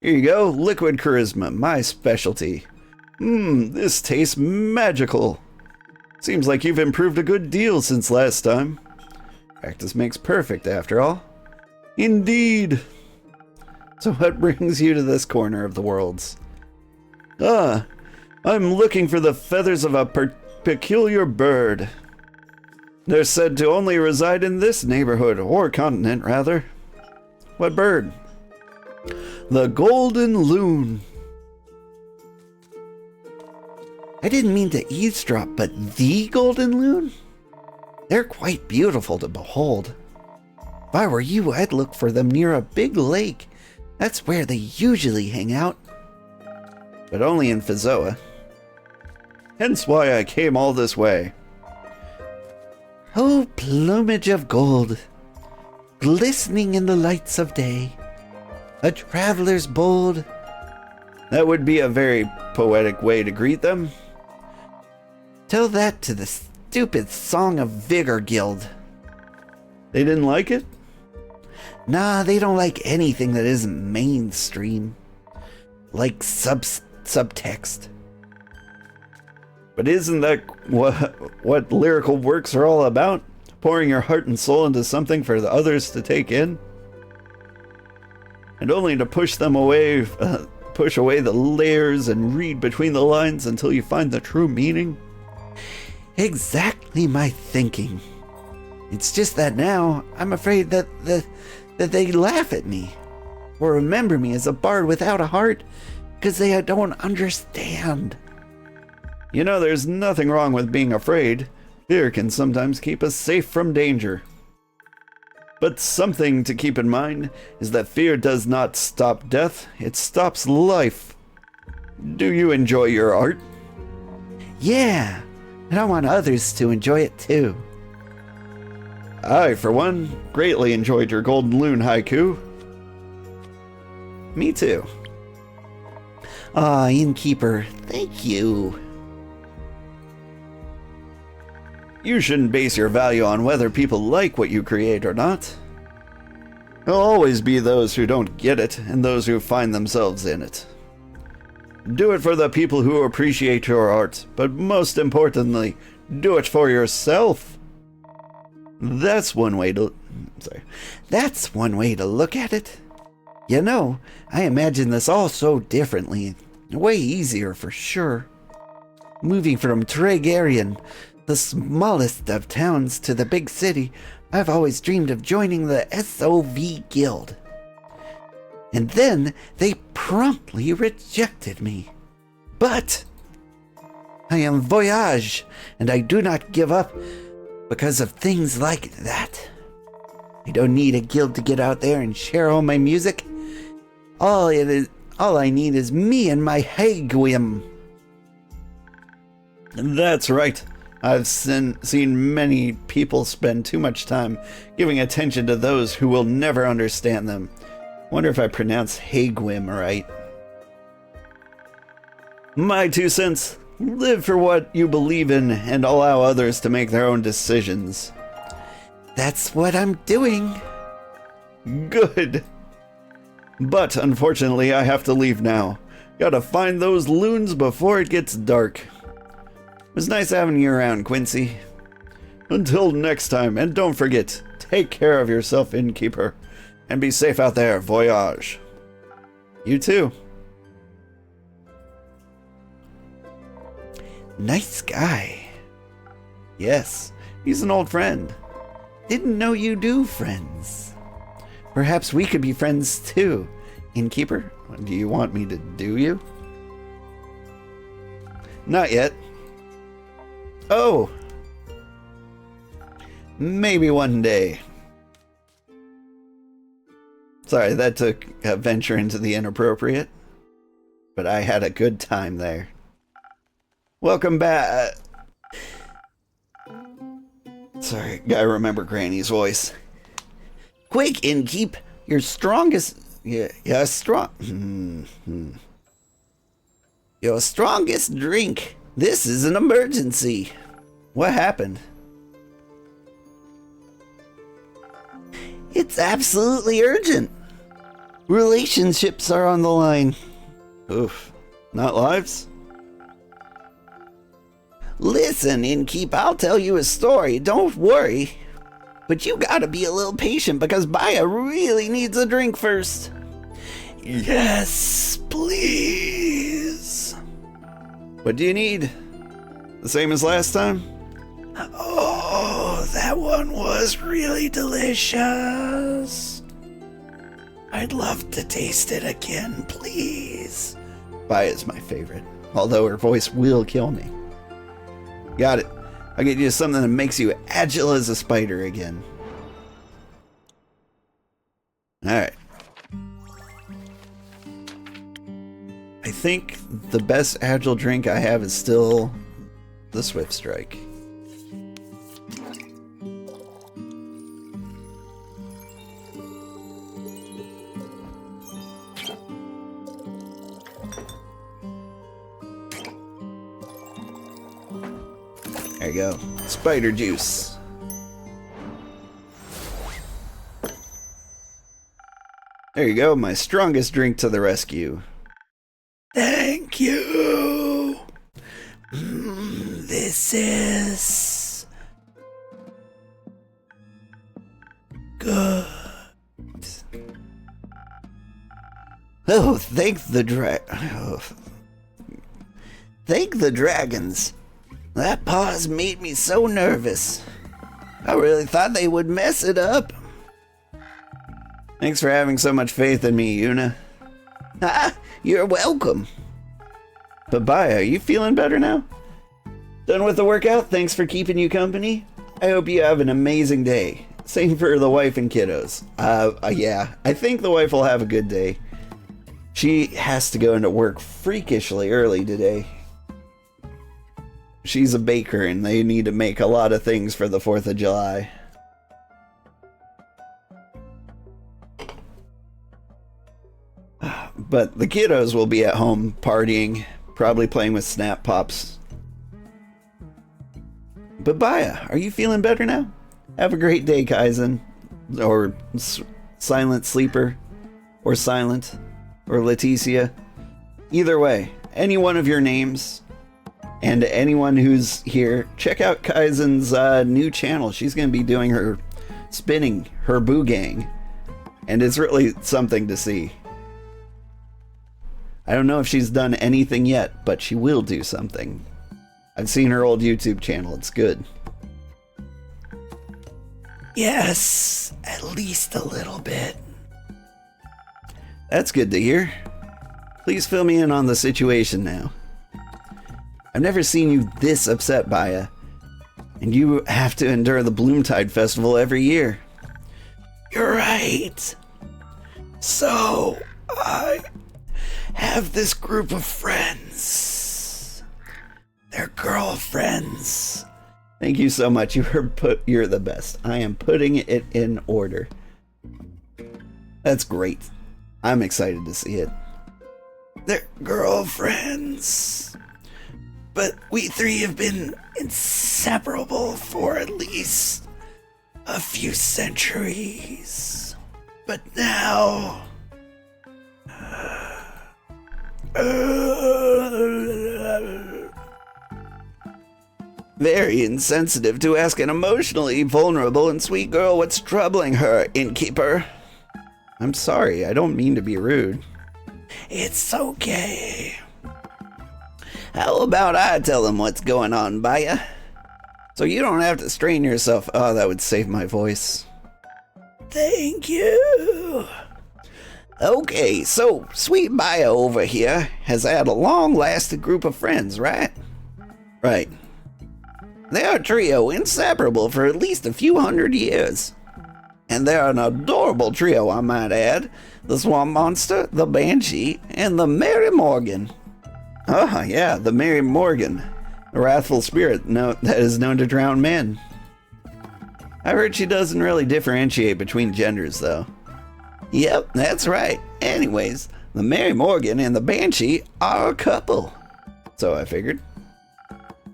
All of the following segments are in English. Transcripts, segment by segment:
Here you go, liquid charisma, my specialty. This tastes magical. Seems like you've improved a good deal since last time. Practice makes perfect, after all. Indeed. So what brings you to this corner of the worlds? I'm looking for the feathers of a peculiar bird. They're said to only reside in this neighborhood, or continent, rather. What bird? The golden loon. I didn't mean to eavesdrop, but the golden loon? They're quite beautiful to behold. If I were you, I'd look for them near a big lake. That's where they usually hang out. But only in Fizoa. Hence why I came all this way. Oh, plumage of gold, glistening in the lights of day. A traveler's bold. That would be a very poetic way to greet them. Tell that to the stupid Song of Vigor Guild. They didn't like it? Nah, they don't like anything that isn't mainstream. Like subtext. But isn't that what lyrical works are all about? Pouring your heart and soul into something for the others to take in? And only to push away the layers and read between the lines until you find the true meaning? Exactly my thinking. It's just that now I'm afraid that they laugh at me or remember me as a bard without a heart because they don't understand. You know, there's nothing wrong with being afraid. Fear can sometimes keep us safe from danger. But something to keep in mind is that fear does not stop death, it stops life. Do you enjoy your art? Yeah, and I want others to enjoy it too. I, for one, greatly enjoyed your Golden Loon haiku. Me too. Innkeeper, thank you. You shouldn't base your value on whether people like what you create or not. There'll always be those who don't get it and those who find themselves in it. Do it for the people who appreciate your art, but most importantly, do it for yourself. That's one way to look at it. You know, I imagine this all so differently. Way easier for sure. Moving from Tregarian, the smallest of towns, to the big city, I've always dreamed of joining the SOV Guild. And then they promptly rejected me. But I am Voyage, and I do not give up because of things like that. I don't need a guild to get out there and share all my music. All I need is me and my Hagwim. That's right. I've seen many people spend too much time giving attention to those who will never understand them. Wonder if I pronounce Hagwim right. My 2 cents. Live for what you believe in and allow others to make their own decisions. That's what I'm doing. Good. But unfortunately, I have to leave now. Gotta find those loons before it gets dark. It was nice having you around, Quincy. Until next time, and don't forget, take care of yourself, Innkeeper, and be safe out there, Voyage. You too. Nice guy. Yes, he's an old friend. Didn't know you do friends. Perhaps we could be friends too. Innkeeper, do you want me to do you? Not yet. Oh. Maybe one day. Sorry, that took a venture into the inappropriate. But I had a good time there. Welcome back. Sorry, gotta remember Granny's voice. Quick, Innkeep, your strongest... Yeah, strong... Your strongest drink. This is an emergency. What happened? It's absolutely urgent. Relationships are on the line. Oof. Not lives? Listen, innkeep, I'll tell you a story. Don't worry. But you gotta be a little patient because Baya really needs a drink first. Yes, please. What do you need? The same as last time? Oh, that one was really delicious. I'd love to taste it again, please. Baya's my favorite, although her voice will kill me. Got it. I'll get you something that makes you agile as a spider again. Alright. I think the best agile drink I have is still the Swift Strike. There you go. Spider juice. There you go, my strongest drink to the rescue. Thank you. This is good. Oh, thank the dragons. That pause made me so nervous. I really thought they would mess it up. Thanks for having so much faith in me, Yuna. Ah, you're welcome. But Baya, are you feeling better now? Done with the workout? Thanks for keeping you company. I hope you have an amazing day. Same for the wife and kiddos. Yeah, I think the wife will have a good day. She has to go into work freakishly early today. She's a baker and they need to make a lot of things for the 4th of July. But the kiddos will be at home partying, probably playing with Snap Pops. But Baya, are you feeling better now? Have a great day, Kaizen. Or Silent Sleeper. Or Silent. Or Leticia. Either way, any one of your names. And anyone who's here, check out Kaizen's new channel. She's going to be doing her spinning, her boo gang. And it's really something to see. I don't know if she's done anything yet, but she will do something. I've seen her old YouTube channel. It's good. Yes, at least a little bit. That's good to hear. Please fill me in on the situation now. I've never seen you this upset, Baya. And you have to endure the Bloomtide Festival every year. You're right. So, I have this group of friends. They're girlfriends. Thank you so much. You're the best. I am putting it in order. That's great. I'm excited to see it. They're girlfriends. But we three have been inseparable for at least a few centuries. But now... Very insensitive to ask an emotionally vulnerable and sweet girl what's troubling her, innkeeper. I'm sorry, I don't mean to be rude. It's okay. How about I tell him what's going on, Baya? So you don't have to strain yourself. Oh, that would save my voice. Thank you. Okay, so sweet Baya over here has had a long-lasting group of friends, right? Right. They're a trio inseparable for at least a few hundred years. And they're an adorable trio, I might add. The Swamp Monster, the Banshee, and the Mary Morgan. Oh, yeah, the Mary Morgan. A wrathful spirit that is known to drown men. I heard she doesn't really differentiate between genders, though. Yep, that's right. Anyways, the Mary Morgan and the Banshee are a couple. So I figured.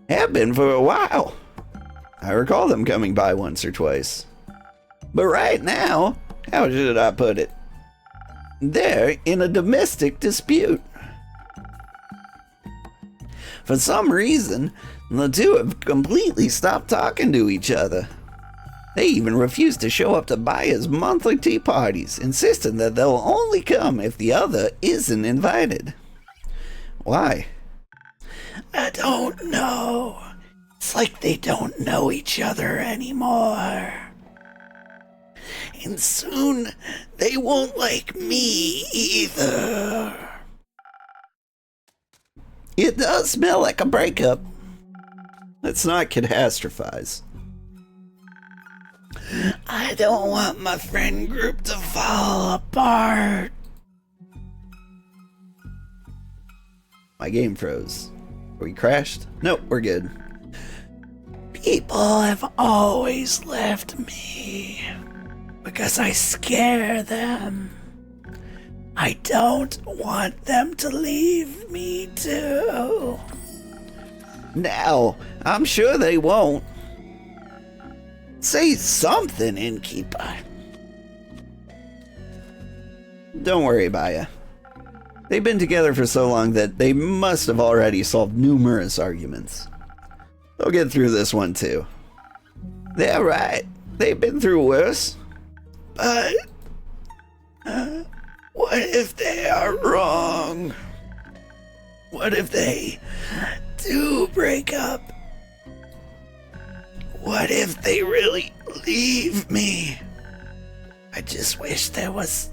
Have been for a while. I recall them coming by once or twice. But right now, how should I put it? They're in a domestic dispute. For some reason, the two have completely stopped talking to each other. They even refuse to show up to Baya's monthly tea parties, insisting that they'll only come if the other isn't invited. Why? I don't know. It's like they don't know each other anymore. And soon, they won't like me either. It does smell like a breakup. Let's not catastrophize. I don't want my friend group to fall apart. My game froze. Are we crashed? Nope, we're good. People have always left me because I scare them. I don't want them to leave me too. Now, I'm sure they won't. Say something, innkeeper. Don't worry, Baya. They've been together for so long that they must have already solved numerous arguments. They'll get through this one too. They're right. They've been through worse. But what if they are wrong? What if they do break up? What if they really leave me? I just wish there was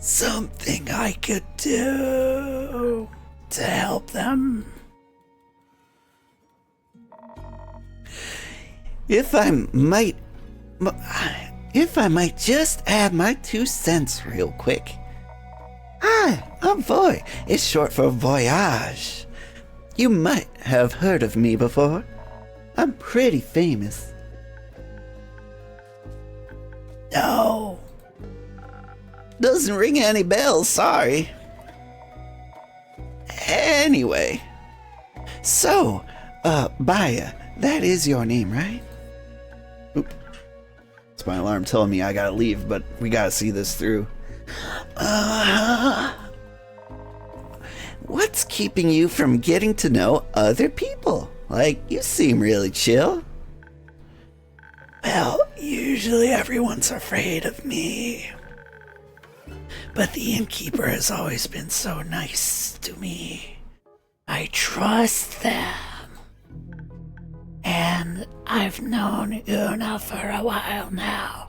something I could do to help them. If I might just add my 2 cents real quick. Hi, I'm Voy. It's short for Voyage. You might have heard of me before. I'm pretty famous. No. Doesn't ring any bells, sorry. Anyway. So, Baya, that is your name, right? Oop. It's my alarm telling me I gotta leave, but we gotta see this through. What's keeping you from getting to know other people? Like, you seem really chill. Well, usually everyone's afraid of me. But the innkeeper has always been so nice to me. I trust them. And I've known Una for a while now.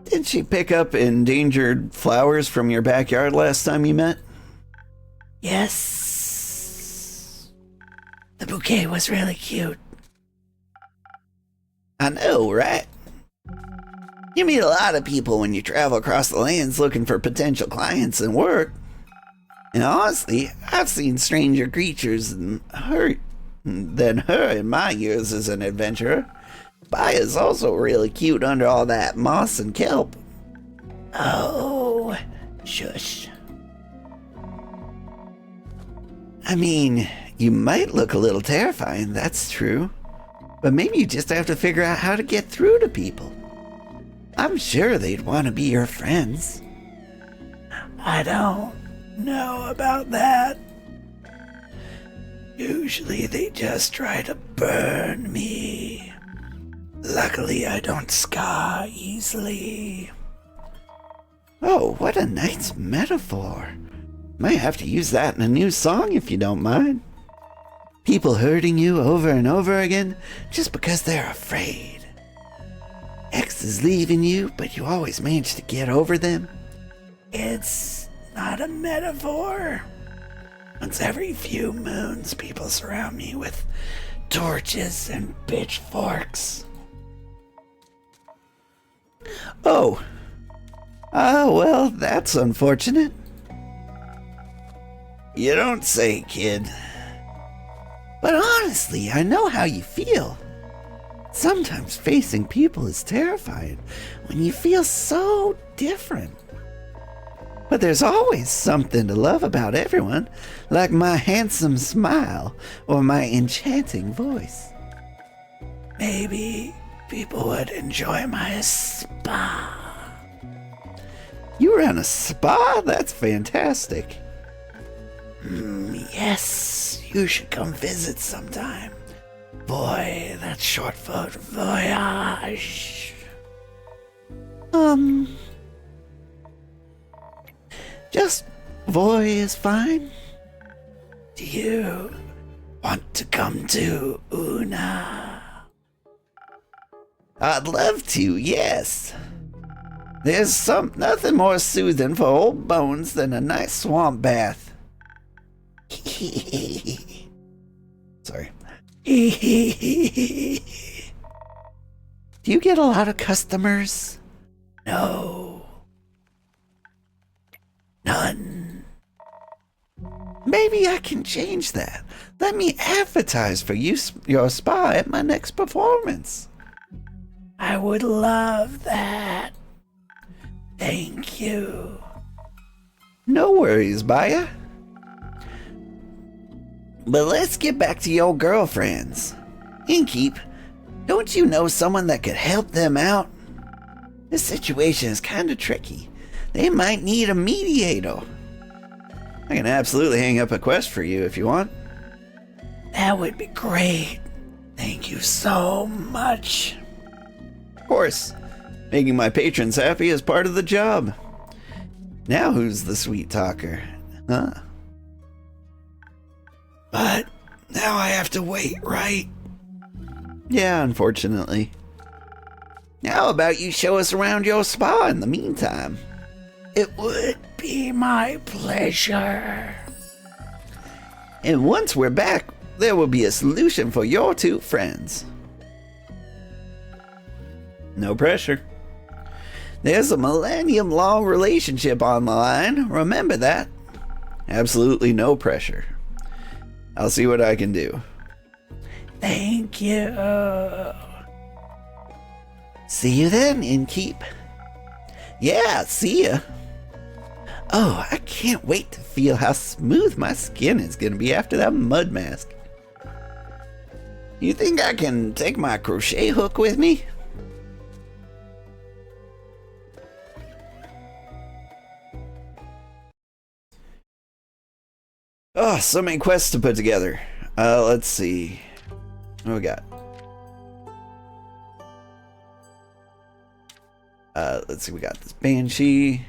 Did she pick up endangered flowers from your backyard last time you met? Yes. The bouquet was really cute. I know, right? You meet a lot of people when you travel across the lands looking for potential clients and work. And honestly, I've seen stranger creatures than her in my years as an adventurer. Baya's also really cute under all that moss and kelp. Oh, shush. I mean, you might look a little terrifying, that's true. But maybe you just have to figure out how to get through to people. I'm sure they'd want to be your friends. I don't know about that. Usually they just try to burn me. Luckily, I don't scar easily. Oh, what a nice metaphor. Might have to use that in a new song if you don't mind. People hurting you over and over again just because they're afraid. Exes leaving you, but you always manage to get over them. It's not a metaphor. Once every few moons, people surround me with torches and pitchforks. Oh. Well, that's unfortunate. You don't say, kid. But honestly, I know how you feel. Sometimes facing people is terrifying when you feel so different. But there's always something to love about everyone, like my handsome smile or my enchanting voice. Maybe people would enjoy my spa. You run a spa? That's fantastic. Yes, you should come visit sometime. Boy, that's short for Voyage. Just Voy is fine. Do you want to come to Una? I'd love to, yes. There's nothing more soothing for old bones than a nice swamp bath. Sorry. Do you get a lot of customers? No. None. Maybe I can change that. Let me advertise for your spa at my next performance. I would love that. Thank you. No worries, Baya. But let's get back to your girlfriends. Innkeep, don't you know someone that could help them out? This situation is kind of tricky. They might need a mediator. I can absolutely hang up a quest for you if you want. That would be great. Thank you so much. Of course. Making my patrons happy is part of the job. Now who's the sweet talker? Huh? But now I have to wait, right? Yeah, unfortunately. How about you show us around your spa in the meantime? It would be my pleasure. And once we're back, there will be a solution for your two friends. No pressure. There's a millennium-long relationship on the line. Remember that. Absolutely no pressure. I'll see what I can do. Thank you. See you then, Innkeep. Yeah, see ya. Oh, I can't wait to feel how smooth my skin is gonna be after that mud mask. You think I can take my crochet hook with me? Oh, so many quests to put together. Let's see. What we got? Let's see, we got this Banshee.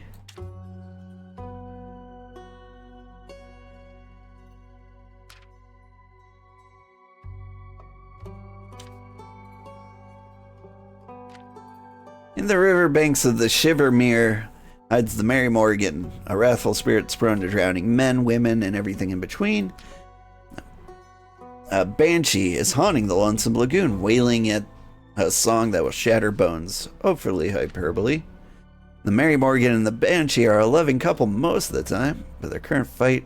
In the riverbanks of the Shivermere hides the Mary Morgan, a wrathful spirit prone to drowning men, women, and everything in between. A Banshee is haunting the lonesome lagoon, wailing at a song that will shatter bones. Hopefully hyperbole. The Mary Morgan and the Banshee are a loving couple most of the time, but their current fight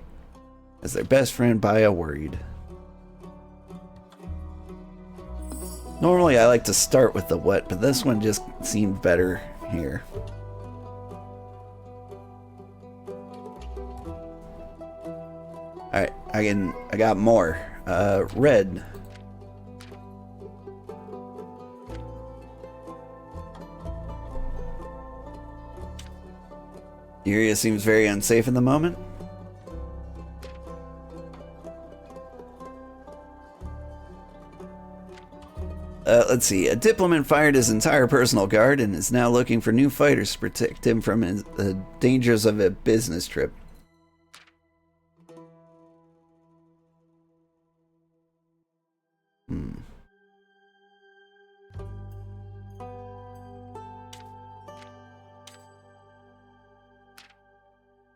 has their best friend Baya worried. Normally I like to start with the what, but this one just seemed better here. Alright, I got more. Red. The area seems very unsafe in the moment. Let's see. A diplomat fired his entire personal guard and is now looking for new fighters to protect him from the dangers of a business trip.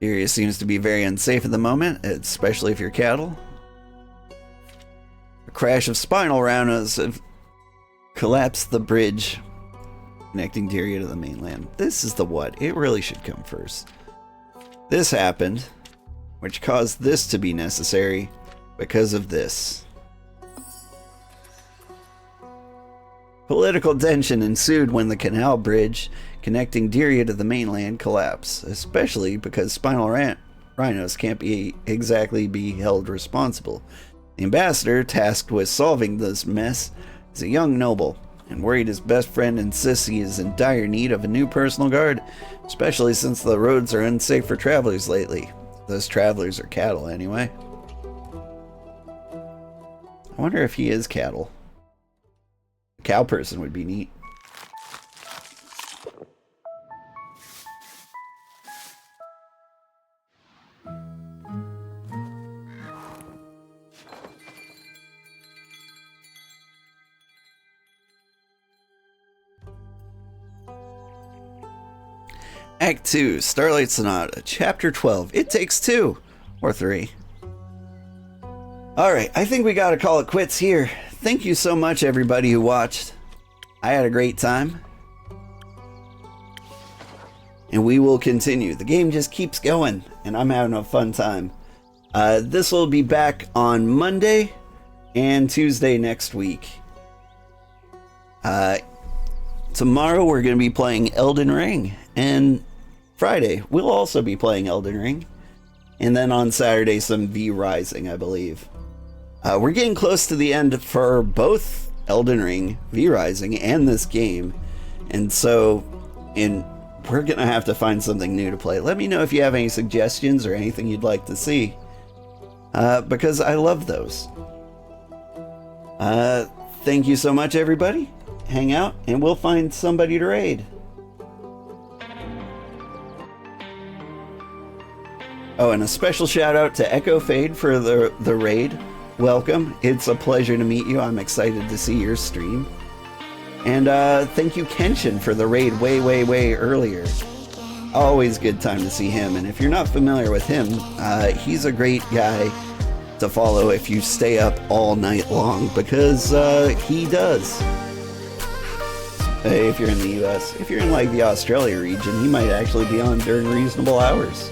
The area seems to be very unsafe at the moment, especially if you're cattle. A crash of spinal rhinos have collapsed the bridge connecting Dyria to the mainland. This is the what. It really should come first. This happened, which caused this to be necessary because of this. Political tension ensued when the canal bridge connecting Dyria to the mainland collapsed, especially because spinal rhinos can't exactly be held responsible. The ambassador tasked with solving this mess is a young noble. and worried his best friend insists he is in dire need of a new personal guard, especially since the roads are unsafe for travelers lately. Those travelers are cattle, anyway. I wonder if he is cattle. A cow person would be neat. Act 2, Starlight Sonata, Chapter 12. It takes 2. Or 3. Alright, I think we gotta call it quits here. Thank you so much, everybody who watched. I had a great time. And we will continue. The game just keeps going, and I'm having a fun time. This will be back on Monday and Tuesday next week. Tomorrow we're going to be playing Elden Ring, and Friday we'll also be playing Elden Ring, and then on Saturday some V Rising, I believe. We're getting close to the end for both Elden Ring, V Rising, and this game, and so we're going to have to find something new to play. Let me know if you have any suggestions or anything you'd like to see, because I love those. Thank you so much, everybody. Hang out, and we'll find somebody to raid. Oh, and a special shout out to Echo Fade for the raid. Welcome. It's a pleasure to meet you. I'm excited to see your stream. And thank you, Kenshin, for the raid way earlier. Always good time to see him. And if you're not familiar with him, he's a great guy to follow if you stay up all night long, because he does. If you're in the US. If you're in like the Australia region, he might actually be on during reasonable hours.